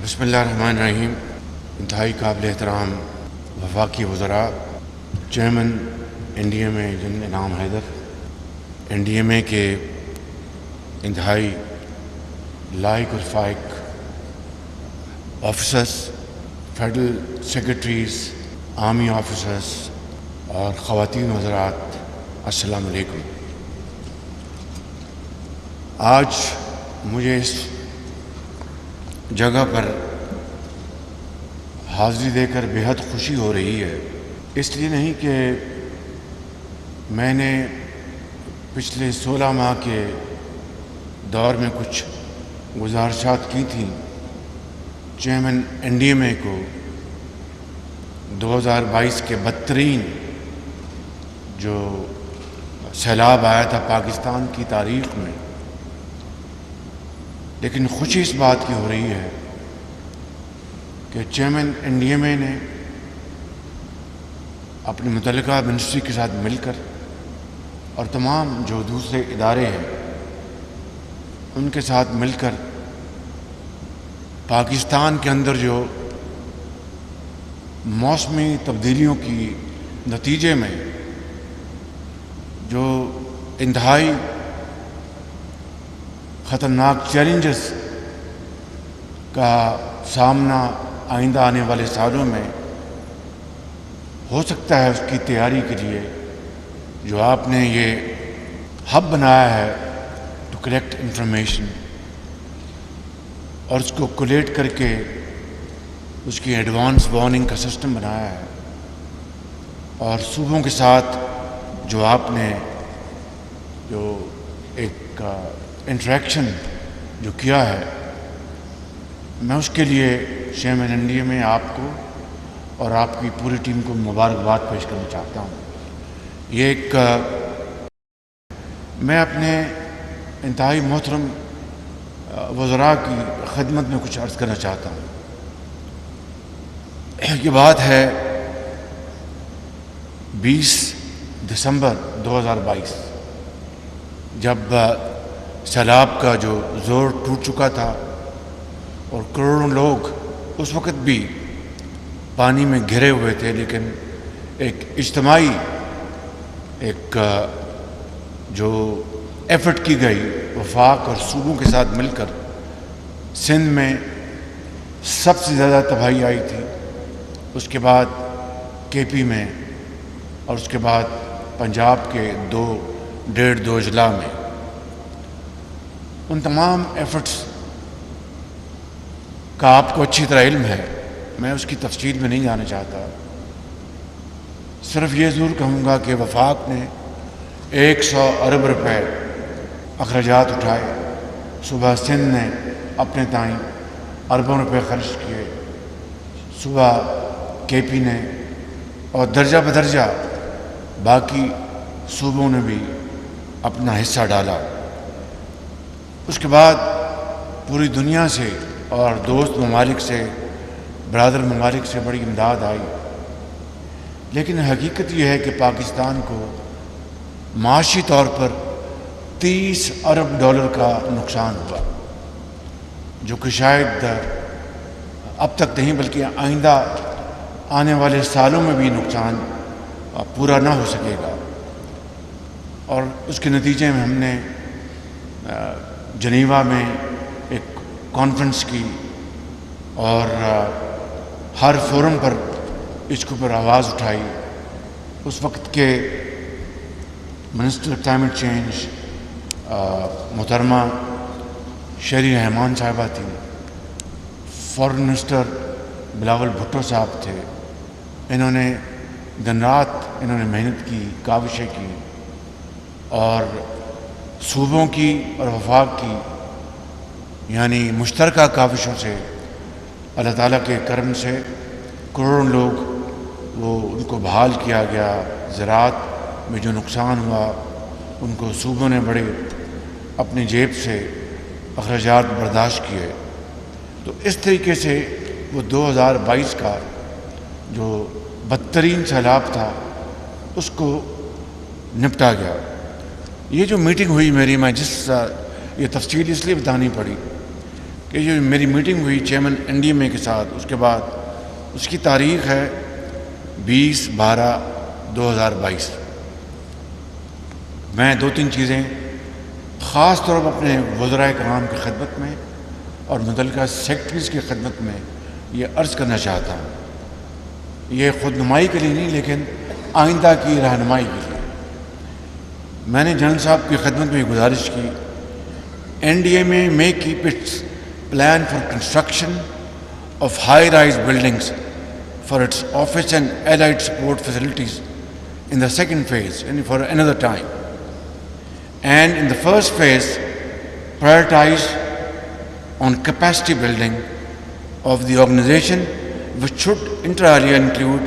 بسم اللہ الرحمن الرحیم۔ انتہائی قابل احترام وفاقی وزراء، chairman N D M A general Inam Haider, N D M A کے انتہائی لائق اور فائق officers, federal secretaries, army officers اور خواتین حضرات، السلام علیکم۔ آج مجھے اس جگہ پر حاضری دے کر بےحد خوشی ہو رہی ہے، اس لیے نہیں کہ میں نے پچھلے 16 ماہ کے دور میں کچھ گزارشات کی تھیں چیئرمین این ڈی ایم اے کو 2022 کے بدترین جو سیلاب آیا تھا پاکستان کی تاریخ میں، لیکن خوشی اس بات کی ہو رہی ہے کہ چیئرمین این ڈی ایم اے نے اپنے متعلقہ منسٹری کے ساتھ مل کر اور تمام جو دوسرے ادارے ہیں ان کے ساتھ مل کر پاکستان کے اندر جو موسمی تبدیلیوں کی نتیجے میں جو انتہائی خطرناک چیلنجز کا سامنا آئندہ آنے والے سالوں میں ہو سکتا ہے، اس کی تیاری کے لیے جو آپ نے یہ ہب بنایا ہے ٹو کلیکٹ انفارمیشن اور اس کو کولیٹ کر کے اس کی ایڈوانس وارننگ کا سسٹم بنایا ہے، اور صوبوں کے ساتھ جو آپ نے جو ایک انٹریکشن جو کیا ہے، میں اس کے لیے چیئرمین این ڈی ایم اے آپ کو اور آپ کی پوری ٹیم کو مبارکباد پیش کرنا چاہتا ہوں۔ یہ ایک میں اپنے انتہائی محترم وزراء کی خدمت میں کچھ عرض کرنا چاہتا ہوں۔ یہ بات ہے 20 دسمبر 2022، جب سیلاب کا جو زور ٹوٹ چکا تھا اور کروڑوں لوگ اس وقت بھی پانی میں گھرے ہوئے تھے، لیکن ایک اجتماعی ایک جو ایفرٹ کی گئی وفاق اور صوبوں کے ساتھ مل کر، سندھ میں سب سے زیادہ تباہی آئی تھی، اس کے بعد کے پی میں، اور اس کے بعد پنجاب کے ڈیڑھ دو اضلاع میں۔ ان تمام ایفرٹس کا آپ کو اچھی طرح علم ہے، میں اس کی تفصیل میں نہیں جانا چاہتا، صرف یہ ضرور کہوں گا کہ وفاق نے 100 ارب روپے اخراجات اٹھائے، صوبہ سندھ نے اپنے تائیں اربوں روپے خرچ کیے، صوبہ کے پی نے، اور درجہ بدرجہ باقی صوبوں نے بھی اپنا حصہ ڈالا۔ اس کے بعد پوری دنیا سے اور دوست ممالک سے، برادر ممالک سے بڑی امداد آئی، لیکن حقیقت یہ ہے کہ پاکستان کو معاشی طور پر 30 ارب ڈالر کا نقصان ہوا، جو کہ شاید اب تک نہیں بلکہ آئندہ آنے والے سالوں میں بھی نقصان پورا نہ ہو سکے گا۔ اور اس کے نتیجے میں ہم نے جنیوا میں ایک کانفرنس کی اور ہر فورم پر اس کے اوپر آواز اٹھائی۔ اس وقت کے منسٹر کلائمیٹ چینج محترمہ شہری رحمان صاحبہ تھیں، فارن منسٹر بلاول بھٹو صاحب تھے۔ انہوں نے دن رات محنت کی، کاوشیں کی، اور صوبوں کی اور وفاق کی یعنی مشترکہ کاوشوں سے اللہ تعالیٰ کے کرم سے کروڑوں لوگ ان کو بحال کیا گیا۔ زراعت میں جو نقصان ہوا ان کو صوبوں نے بڑے اپنی جیب سے اخراجات برداشت کیے۔ تو اس طریقے سے وہ 2022 کا جو بدترین سیلاب تھا اس کو نپٹا گیا۔ یہ جو میٹنگ ہوئی میری، میں یہ تفصیل اس لیے بتانی پڑی کہ جو میری میٹنگ ہوئی چیئرمین NDMA کے ساتھ، اس کے بعد اس کی تاریخ ہے 20/12/2022۔ میں 2-3 چیزیں خاص طور پر اپنے وزرائے کرام کی خدمت میں اور متعلقہ سیکرٹریز کی خدمت میں یہ عرض کرنا چاہتا ہوں، یہ خود نمائی کے لیے نہیں لیکن آئندہ کی رہنمائی کے لیے۔ میں نے جنرل صاحب کی خدمت میں یہ گزارش کی، NDMA may keep its plan for construction of high-rise buildings for its office and allied support facilities in the second phase and for another time. And in the first phase, prioritize on capacity building of the organization, which should inter alia include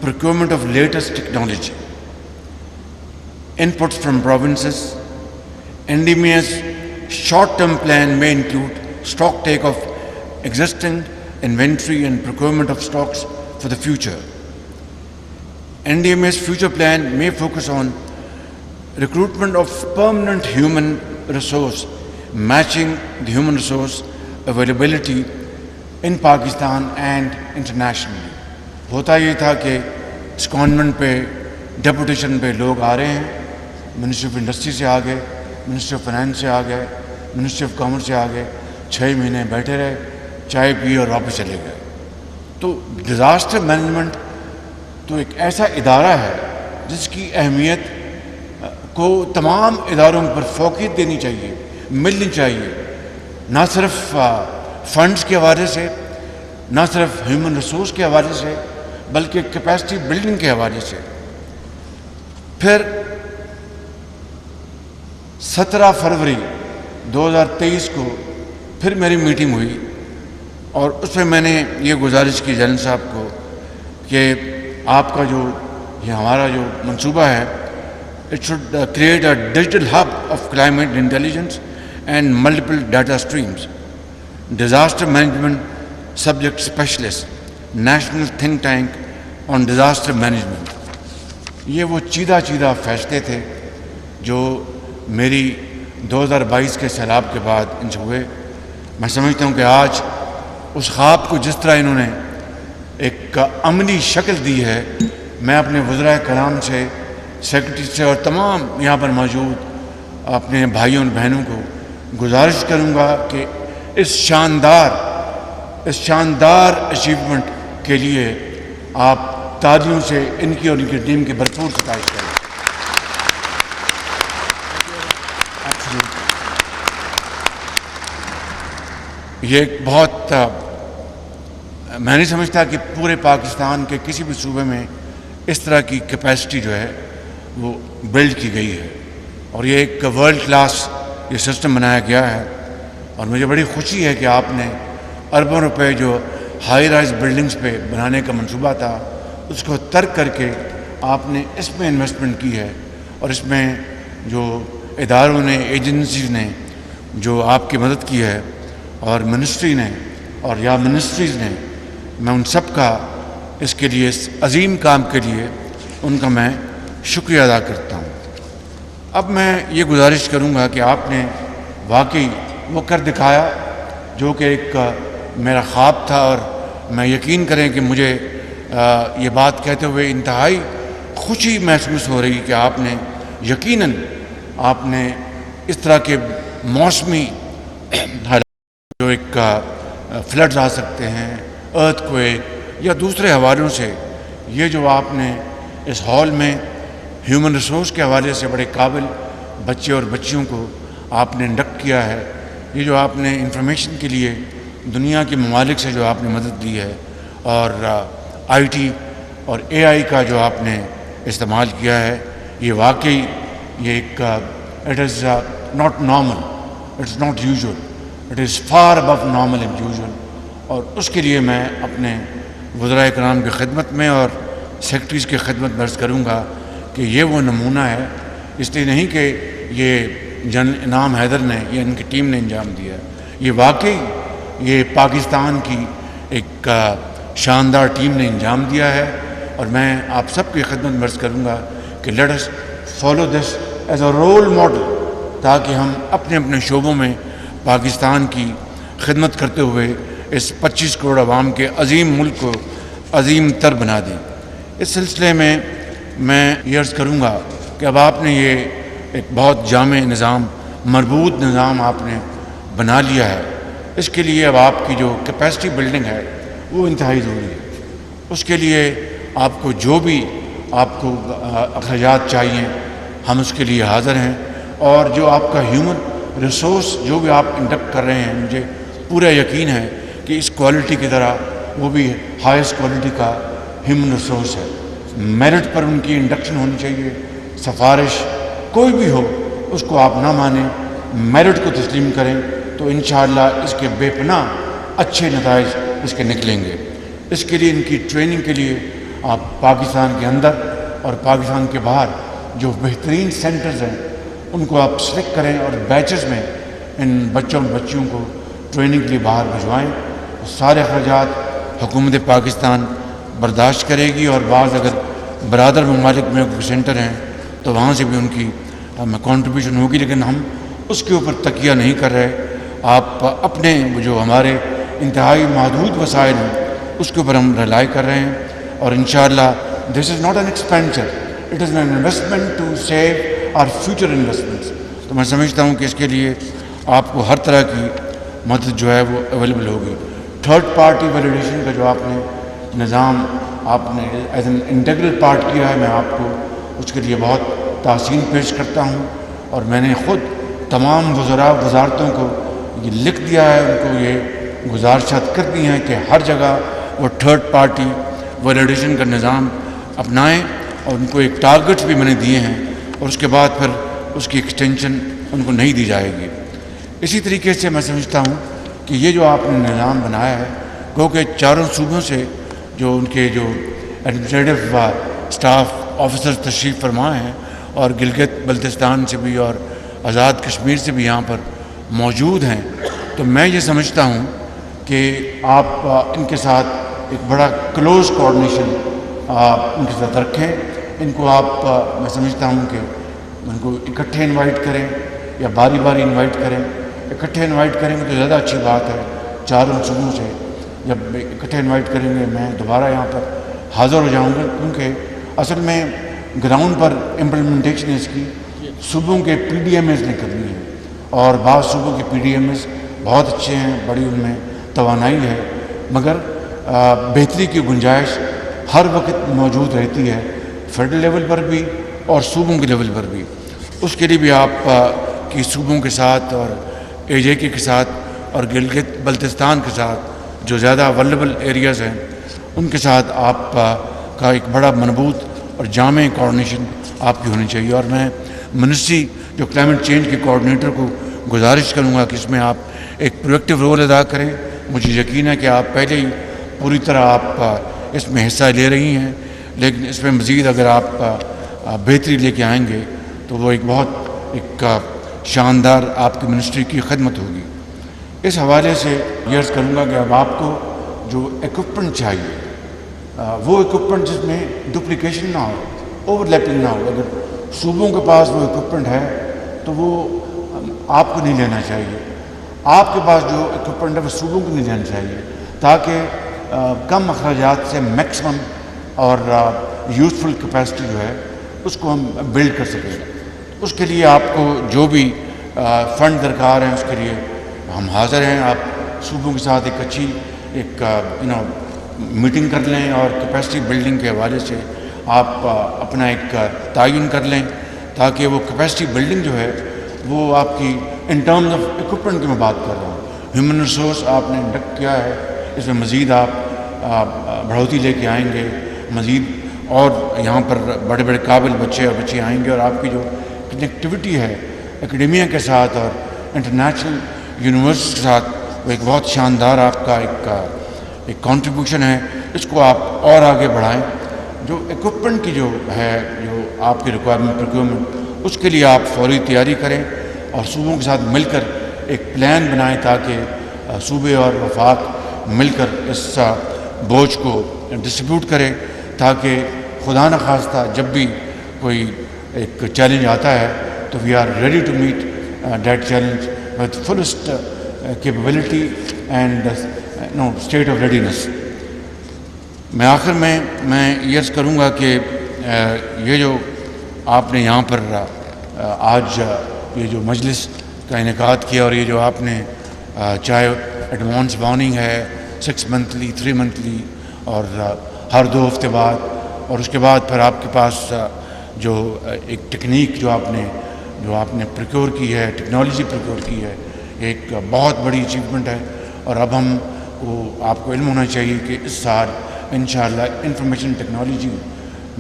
procurement of latest technology, inputs from provinces. NDMA's short-term plan may include stock take of existing inventory and procurement of stocks for the future. NDMA's future plan may focus on recruitment of permanent human resource, matching the human resource availability in Pakistan and internationally. ہوتا یہ تھا کہ اس convent پہ deputation پہ لوگ آ رہے ہیں، ministry of industry سے آ گئے، منسٹری آف فائنانس سے آ گئے، منسٹری آف کامرس سے آ گئے، 6 مہینے بیٹھے رہے، چائے پی اور واپس چلے گئے۔ تو ڈیزاسٹر مینجمنٹ تو ایک ایسا ادارہ ہے جس کی اہمیت کو تمام اداروں پر فوقیت دینی چاہیے، ملنی چاہیے، نہ صرف فنڈز کے حوالے سے، نہ صرف ہیومن ریسورس کے حوالے سے، بلکہ کیپیسٹی بلڈنگ کے حوالے سے۔ پھر 17 فروری 2023 کو پھر میری میٹنگ ہوئی اور اس میں میں نے یہ گزارش کی جنرل صاحب کو کہ آپ کا جو یہ ہمارا جو منصوبہ ہے، it should create a digital hub of climate intelligence and multiple data streams, disaster management subject specialist, national think tank on disaster management۔ یہ وہ چیدہ فیصلے تھے جو میری 2022 کے سیلاب کے بعد ان سے ہوئے۔ میں سمجھتا ہوں کہ آج اس خواب کو جس طرح انہوں نے ایک عملی شکل دی ہے، میں اپنے وزرائے کرام سے، سیکرٹری سے اور تمام یہاں پر موجود اپنے بھائیوں اور بہنوں کو گزارش کروں گا کہ اس شاندار اچیومنٹ کے لیے آپ تالیوں سے ان کی اور ان کی ٹیم کی بھرپور ستائش کریں۔ یہ ایک بہت میں نہیں سمجھتا کہ پورے پاکستان کے کسی بھی صوبے میں اس طرح کی کیپیسٹی جو ہے وہ بلڈ کی گئی ہے، اور یہ ایک ورلڈ کلاس یہ سسٹم بنایا گیا ہے۔ اور مجھے بڑی خوشی ہے کہ آپ نے اربوں روپے جو ہائی رائز بلڈنگز پہ بنانے کا منصوبہ تھا اس کو ترک کر کے آپ نے اس میں انویسٹمنٹ کی ہے، اور اس میں جو اداروں نے، ایجنسیز نے جو آپ کی مدد کی ہے، اور منسٹری نے اور یا منسٹریز نے، میں ان سب کا اس کے لیے، اس عظیم کام کے لیے ان کا میں شکریہ ادا کرتا ہوں۔ اب میں یہ گزارش کروں گا کہ آپ نے واقعی وہ کر دکھایا جو کہ ایک میرا خواب تھا، اور میں یقین کریں کہ مجھے یہ بات کہتے ہوئے انتہائی خوشی محسوس ہو رہی کہ آپ نے یقیناً آپ نے اس طرح کے موسمی جو ایک فلڈز آ سکتے ہیں، ارتھ کویک یا دوسرے حوالوں سے، یہ جو آپ نے اس ہال میں ہیومن ریسورس کے حوالے سے بڑے قابل بچے اور بچیوں کو آپ نے انڈکٹ کیا ہے، یہ جو آپ نے انفارمیشن کے لیے دنیا کے ممالک سے جو آپ نے مدد دی ہے، اور IT اور AI کا جو آپ نے استعمال کیا ہے، یہ واقعی یہ ایک it is not normal, it's not usual, it is for abnormal and usual. اور اس کے لیے میں اپنے وزرائے کرام کی خدمت میں اور سیکرٹریز کی خدمت میں عرض کروں گا کہ یہ وہ نمونہ ہے، اس لیے نہیں کہ یہ جنرل انعام حیدر نے یا ان کی ٹیم نے انجام دیا، یہ واقعی یہ پاکستان کی ایک شاندار ٹیم نے انجام دیا ہے۔ اور میں آپ سب کی خدمت میں عرض کروں گا کہ let us follow this as a role model, تاکہ ہم اپنے اپنے شعبوں میں پاکستان کی خدمت کرتے ہوئے اس 25 کروڑ عوام کے عظیم ملک کو عظیم تر بنا دیں۔ اس سلسلے میں یہ عرض کروں گا کہ اب آپ نے یہ ایک بہت جامع نظام، مربوط نظام آپ نے بنا لیا ہے۔ اس کے لیے اب آپ کی جو کیپیسٹی بلڈنگ ہے وہ انتہائی ضروری ہے۔ اس کے لیے آپ کو جو بھی آپ کو اخراجات چاہیے، ہم اس کے لیے حاضر ہیں، اور جو آپ کا ہیومن ریسورس جو بھی آپ انڈکٹ کر رہے ہیں، مجھے پورا یقین ہے کہ اس کوالٹی کی طرح وہ بھی ہائیسٹ کوالٹی کا ہیومن ریسورس ہے۔ میرٹ پر ان کی انڈکشن ہونی چاہیے۔ سفارش کوئی بھی ہو اس کو آپ نہ مانیں، میرٹ کو تسلیم کریں، تو انشاءاللہ اس کے بے پناہ اچھے نتائج اس کے نکلیں گے۔ اس کے لیے ان کی ٹریننگ کے لیے آپ پاکستان کے اندر اور پاکستان کے باہر جو بہترین سینٹرز ہیں ان کو آپ سلیکٹ کریں اور بیچز میں ان بچیوں کو ٹریننگ کے لیے باہر بھجوائیں۔ سارے اخراجات حکومت پاکستان برداشت کرے گی، اور بعض اگر برادر ممالک میں کوئی سینٹر ہیں تو وہاں سے بھی ان کی کنٹریبیوشن ہوگی، لیکن ہم اس کے اوپر تکیہ نہیں کر رہے۔ آپ اپنے جو ہمارے انتہائی محدود وسائل ہیں اس کے اوپر ہم ریلائی کر رہے ہیں، اور انشاءاللہ this is not an expenditure, it is an investment to save our future investments. تو میں سمجھتا ہوں کہ اس کے لیے آپ کو ہر طرح کی مدد جو ہے وہ اویلیبل ہوگی۔ تھرڈ پارٹی ویلیڈیشن کا جو آپ نے نظام آپ نے ایز این انٹیگرل پارٹ کیا ہے، میں آپ کو اس کے لیے بہت تحسین پیش کرتا ہوں، اور میں نے خود تمام وزارتوں کو یہ لکھ دیا ہے، ان کو یہ گزارشات کر دی ہیں کہ ہر جگہ وہ تھرڈ پارٹی ویلیڈیشن کا نظام اپنائیں، اور ان کو ایک ٹارگٹ بھی میں نے دیے ہیں، اور اس کے بعد پھر اس کی ایکسٹینشن ان کو نہیں دی جائے گی۔ اسی طریقے سے میں سمجھتا ہوں کہ یہ جو آپ نے نظام بنایا ہے، کیونکہ چاروں صوبوں سے جو ان کے جو ایڈمنسٹریٹو اسٹاف آفیسر تشریف فرما ہیں، اور گلگت بلتستان سے بھی اور آزاد کشمیر سے بھی یہاں پر موجود ہیں، تو میں یہ سمجھتا ہوں کہ آپ ان کے ساتھ ایک بڑا کلوز کوآرڈینیشن ان کے ساتھ رکھیں۔ ان کو آپ میں سمجھتا ہوں کہ ان کو اکٹھے انوائٹ کریں یا باری باری انوائٹ کریں۔ اکٹھے انوائٹ کریں گے تو زیادہ اچھی بات ہے۔ چاروں صوبوں سے جب اکٹھے انوائٹ کریں گے میں دوبارہ یہاں پر حاضر ہو جاؤں گا، کیونکہ اصل میں گراؤنڈ پر امپلیمنٹیشن اس کی صوبوں کے پی ڈی ایم ایز نے کرنی ہے، اور بعض صوبوں کے پی ڈی ایم ایز بہت اچھے ہیں، بڑی ان میں توانائی ہے، مگر بہتری کی گنجائش ہر وقت موجود رہتی ہے، فیڈرل لیول پر بھی اور صوبوں کے لیول پر بھی۔ اس کے لیے بھی آپ کی صوبوں کے ساتھ اور اے جے کے ساتھ اور گلگت بلتستان کے ساتھ جو زیادہ ولنریبل ایریاز ہیں ان کے ساتھ آپ کا ایک بڑا مربوط اور جامع کوآرڈینیشن آپ کی ہونی چاہیے۔ اور میں منسٹری جو کلائمیٹ چینج کے کوآرڈینیٹر کو گزارش کروں گا کہ اس میں آپ ایک پرویکٹیو رول ادا کریں۔ مجھے یقین ہے کہ آپ پہلے ہی پوری طرح آپ اس میں حصہ لے رہی ہیں، لیکن اس میں مزید اگر آپ بہتری لے کے آئیں گے تو وہ ایک بہت شاندار آپ کی منسٹری کی خدمت ہوگی۔ اس حوالے سے یہ عرض کروں گا کہ اب آپ کو جو ایکوپمنٹ چاہیے وہ ایکوپمنٹ جس میں ڈپلیکیشن نہ ہو، اوور لیپنگ نہ ہو۔ اگر صوبوں کے پاس وہ ایکوپمنٹ ہے تو وہ آپ کو نہیں لینا چاہیے، آپ کے پاس جو ایکوپمنٹ ہے وہ صوبوں کو نہیں لینا چاہیے، تاکہ کم اخراجات سے میکسیمم اور یوزفل کیپیسٹی جو ہے اس کو ہم بلڈ کر سکیں۔ اس کے لیے آپ کو جو بھی فنڈ درکار ہیں اس کے لیے ہم حاضر ہیں۔ آپ صوبوں کے ساتھ ایک اچھی میٹنگ کر لیں، اور کیپیسٹی بلڈنگ کے حوالے سے آپ اپنا ایک تعین کر لیں، تاکہ وہ کیپیسٹی بلڈنگ جو ہے وہ آپ کی ان ٹرمز آف ایکوپمنٹ کی میں بات کر رہا ہوں۔ ہیومن ریسورس آپ نے انڈکٹ کیا ہے، اس میں مزید آپ بڑھوتی لے کے آئیں گے، مزید اور یہاں پر بڑے بڑے قابل بچے اور بچے آئیں گے، اور آپ کی جو کنیکٹیوٹی ہے اکیڈیمیا کے ساتھ اور انٹرنیشنل یونیورسٹی کے ساتھ وہ ایک بہت شاندار آپ کا ایک کنٹریبیوشن ہے۔ اس کو آپ اور آگے بڑھائیں۔ جو ایکوپمنٹ کی جو ہے جو آپ کی ریکوائرمنٹ پروکیورمنٹ، اس کے لیے آپ فوری تیاری کریں اور صوبوں کے ساتھ مل کر ایک پلان بنائیں، تاکہ صوبے اور وفاق مل کر اس بوجھ کو ڈسٹریبیوٹ کریں، تاکہ خدا نخواستہ جب بھی کوئی ایک چیلنج آتا ہے تو we are ready to meet that challenge with fullest capability and state of readiness. میں آخر میں یہ عرض کروں گا کہ یہ جو آپ نے یہاں پر آج یہ جو مجلس کا انعقاد کیا اور یہ جو آپ نے چاہے ایڈوانس وارننگ ہے 6 monthly 3 monthly اور ہر 2 ہفتے بعد، اور اس کے بعد پھر آپ کے پاس جو ایک ٹیکنیک جو آپ نے پروکیور کی ہے، ٹیکنالوجی پروکیور کی ہے، ایک بہت بڑی اچیومنٹ ہے. اور اب ہم کو آپ کو علم ہونا چاہیے کہ اس سال انشاءاللہ انفارمیشن ٹیکنالوجی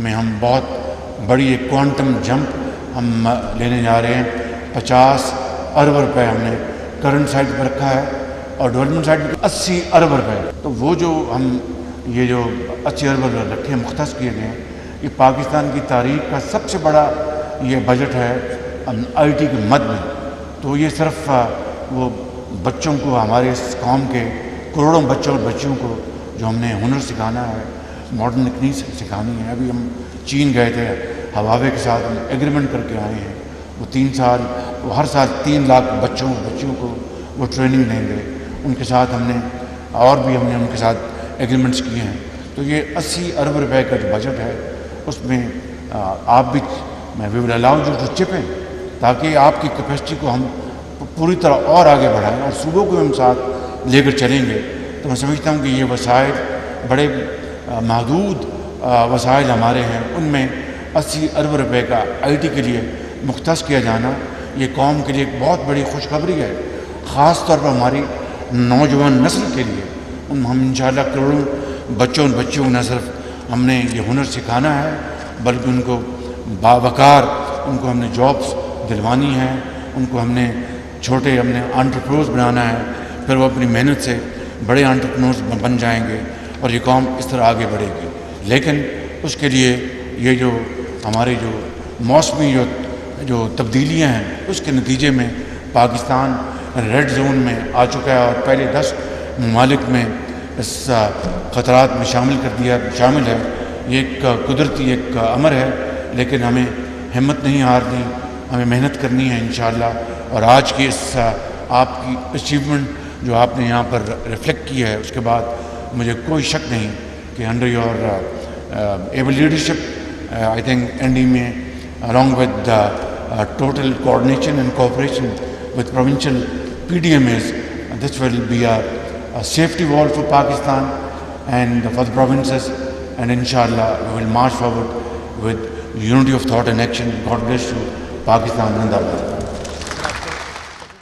میں ہم بہت بڑی ایک کوانٹم جمپ ہم لینے جا رہے ہیں. 50 ارب روپے ہم نے کرنٹ سائٹ پر رکھا ہے اور ڈیولپمنٹ سائٹ پر 80 ارب روپے. تو وہ جو ہم یہ جو 80 ارب رکھے ہیں، مختص کیے گئے ہیں، یہ پاکستان کی تاریخ کا سب سے بڑا یہ بجٹ ہے آئی ٹی کے مد میں. تو یہ صرف وہ بچوں کو، ہمارے اس قوم کے کروڑوں بچوں اور بچیوں کو جو ہم نے ہنر سکھانا ہے، ماڈرن تکنیک سکھانی ہے. ابھی ہم چین گئے تھے، ہواوے کے ساتھ ہم ایگریمنٹ کر کے آئے ہیں. وہ 3 سال، وہ ہر سال 3 لاکھ بچیوں کو وہ ٹریننگ دیں گے. ان کے ساتھ ہم نے اور بھی ہم نے ان کے ساتھ ایگریمنٹس کیے ہیں. تو یہ 80 ارب روپے کا جو بجٹ ہے، اس میں آپ بھی وی ول الاؤ یو ٹو چپ ان، تاکہ آپ کی کیپیسٹی کو ہم پوری طرح اور آگے بڑھائیں اور صوبوں کو ہم ساتھ لے کر چلیں گے. تو میں سمجھتا ہوں کہ یہ وسائل بڑے محدود وسائل ہمارے ہیں، ان میں 80 ارب روپے کا آئی ٹی کے لیے مختص کیا جانا یہ قوم کے لیے ایک بہت بڑی خوشخبری ہے، خاص طور پر ہماری نوجوان نسل کے لیے. ہم انشاءاللہ کروڑوں بچوں اور بچیوں نہ صرف ہم نے یہ ہنر سکھانا ہے، بلکہ ان کو باوقار ان کو ہم نے جابس دلوانی ہیں، ان کو ہم نے چھوٹے ہم نے انٹرپرینورز بنانا ہے. پھر وہ اپنی محنت سے بڑے انٹرپرینورز بن جائیں گے اور یہ قوم اس طرح آگے بڑھے گی. لیکن اس کے لیے یہ جو ہمارے جو موسمی جو تبدیلیاں ہیں، اس کے نتیجے میں پاکستان ریڈ زون میں آ چکا ہے اور پہلے 10 ممالک میں اس خطرات میں شامل ہے. یہ ایک قدرتی ایک امر ہے، لیکن ہمیں ہمت نہیں ہارنی، ہمیں محنت کرنی ہے انشاءاللہ. اور آج کی اس آپ کی اچیومنٹ جو آپ نے یہاں پر ریفلیکٹ کی ہے، اس کے بعد مجھے کوئی شک نہیں کہ under your able leadership I think N D میں along with total coordination and cooperation with provincial PDMAs, this will be a safety wall for Pakistan and for the provinces, and inshallah we will march forward with unity of thought and action. God bless you. Pakistan Zindabad.